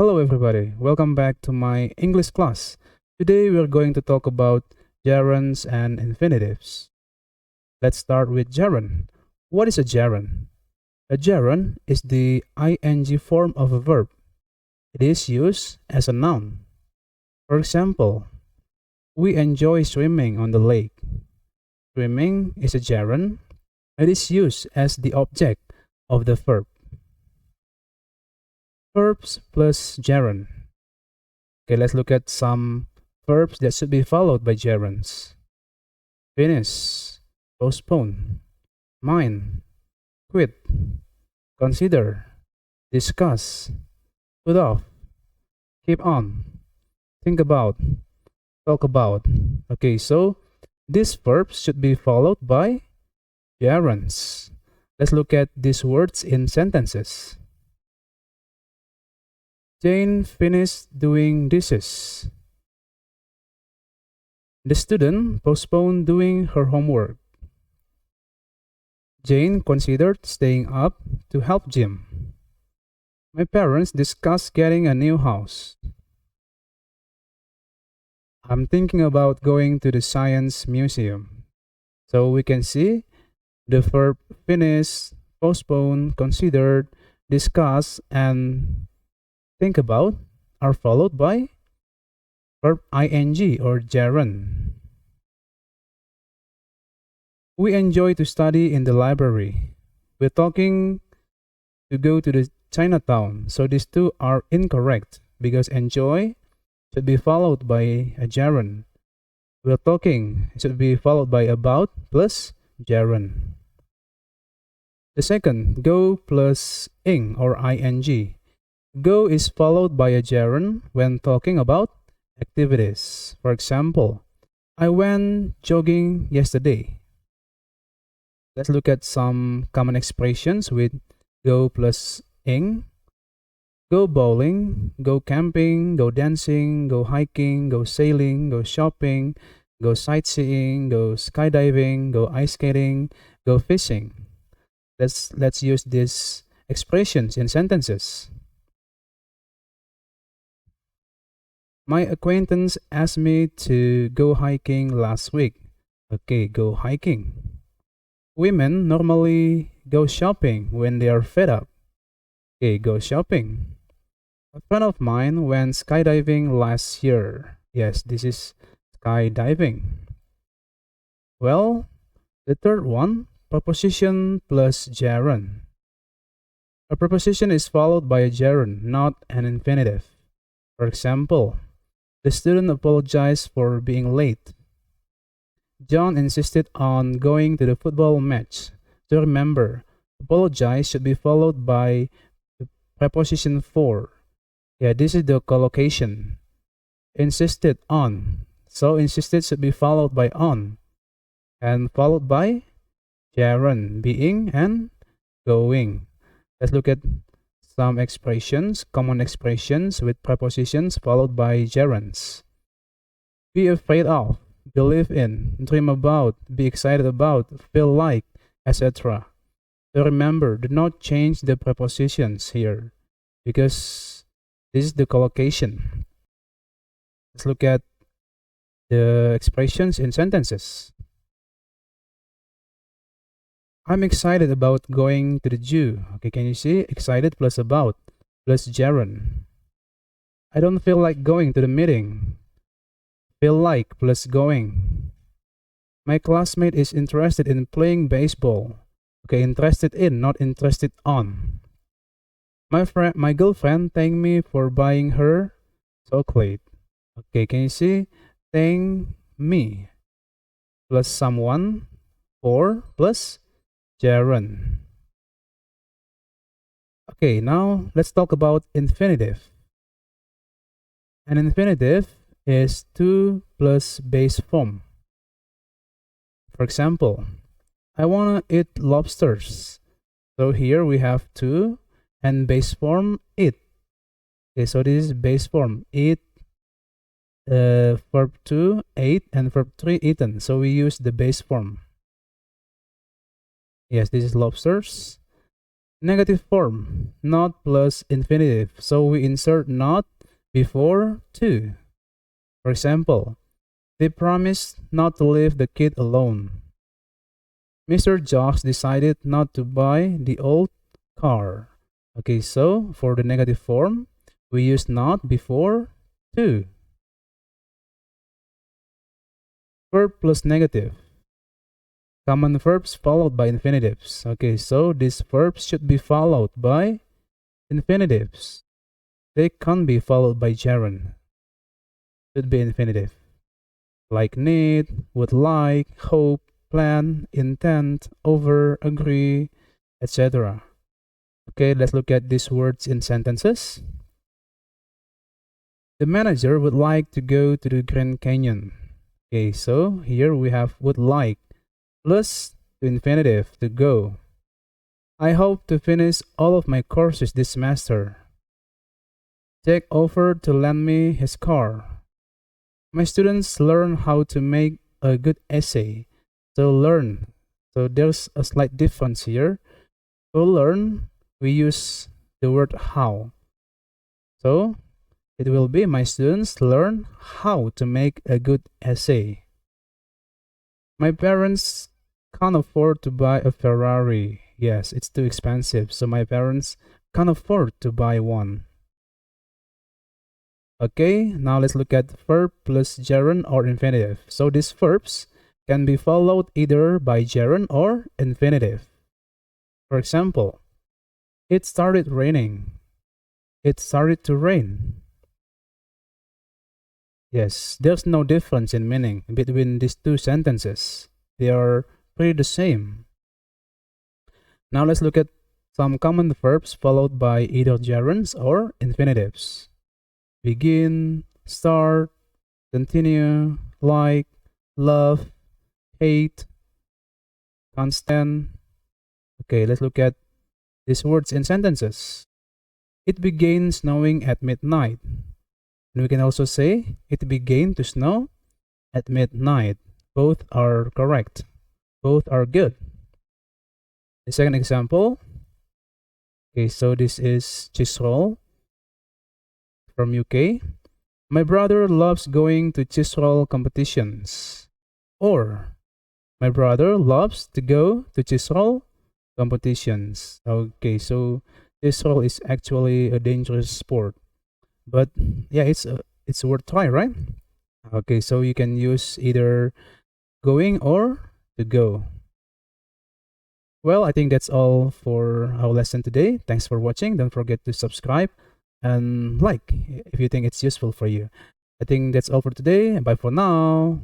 Hello everybody, welcome back to my English class. Today we're going to talk about gerunds and infinitives. Let's start with gerund. What is a gerund? A gerund is the ing form of a verb. It is used as a noun. For example, we enjoy swimming on the lake. Swimming is a gerund. It is used as the object of the verb. Verbs plus gerund. Okay, let's look at some verbs that should be followed by gerunds. Finish, postpone, mind, quit, consider, discuss, put off, keep on, think about, talk about. Okay, so these verbs should be followed by gerunds. Let's look at these words in sentences. Jane finished doing dishes. The student postponed doing her homework. Jane considered staying up to help Jim. My parents discussed getting a new house. I'm thinking about going to the science museum. So we can see the verb finish, postpone, considered, discuss, and think about are followed by verb ing or gerund. We enjoy to study in the library. We're talking to go to the Chinatown. So these two are incorrect because enjoy should be followed by a gerund. We're talking should be followed by about plus gerund. The second, go plus ing or ing. Go is followed by a gerund when talking about activities. For example, I went jogging yesterday. Let's look at some common expressions with go plus ing. Go bowling, go camping, go dancing, go hiking, go sailing, go shopping, go sightseeing, go skydiving, go ice skating, go fishing. Let's use these expressions in sentences. My acquaintance asked me to go hiking last week. Okay, go hiking. Women normally go shopping when they are fed up. Okay, go shopping. A friend of mine went skydiving last year. Yes, this is skydiving. Well, the third one, preposition plus gerund. A preposition is followed by a gerund, not an infinitive. For example, the student apologized for being late. John insisted on going to the football match. So remember, apologize should be followed by the preposition for. Yeah, this is the collocation. Insisted on. So insisted should be followed by on. And followed by gerund, being and going. Let's look at some expressions, common expressions with prepositions followed by gerunds. Be afraid of, believe in, dream about, be excited about, feel like, etc. So remember, do not change the prepositions here because this is the collocation. Let's look at the expressions in sentences. I'm excited about going to the zoo. Okay, can you see? Excited plus about plus gerund. I don't feel like going to the meeting. Feel like plus going. My classmate is interested in playing baseball. Okay, interested in, not interested on. My girlfriend thanked me for buying her chocolate. Okay, can you see? Thank me plus someone or plus gerund. Okay, now let's talk about infinitive. An infinitive is to plus base form. For example, I want to eat lobsters. So here we have to and base form eat. Okay, so this is base form eat, verb 2 ate and verb 3 eaten. So we use the base form. Yes, this is lobsters. Negative form, not plus infinitive. So we insert not before to. For example, they promised not to leave the kid alone. Mr. Jocks decided not to buy the old car. Okay, so for the negative form, we use not before to. Verb plus negative. Common verbs followed by infinitives. Okay, so these verbs should be followed by infinitives. They can't be followed by gerund. Should be infinitive. Like need, would like, hope, plan, intend, over, agree, etc. Okay, let's look at these words in sentences. The manager would like to go to the Grand Canyon. Okay, so here we have would like plus the infinitive to go. I hope to finish all of my courses this semester. Jack offered to lend me his car. My students learn how to make a good essay. So learn. So there's a slight difference here. To learn, we use the word how. So it will be my students learn how to make a good essay. My parents can't afford to buy a Ferrari. Yes, it's too expensive. So my parents can't afford to buy one. Okay, now let's look at verb plus gerund or infinitive. So these verbs can be followed either by gerund or infinitive. For example, it started raining. It started to rain. Yes, there's no difference in meaning between these two sentences. They are pretty the same. Now let's look at some common verbs followed by either gerunds or infinitives. Begin, start, continue, like, love, hate, constant. Okay, let's look at these words in sentences. It began snowing at midnight. And we can also say it began to snow at midnight. Both are correct. Both are good. The second example. Okay, so this is Chisholm from UK. My brother loves going to Chisholm competitions. Or my brother loves to go to Chisholm competitions. Okay, so Chisholm is actually a dangerous sport. But yeah, it's worth try, right? Okay, so you can use either going or to go. Well, I think that's all for our lesson today. Thanks for watching. Don't forget to subscribe and like if you think it's useful for you. I think that's all for today. Bye for now.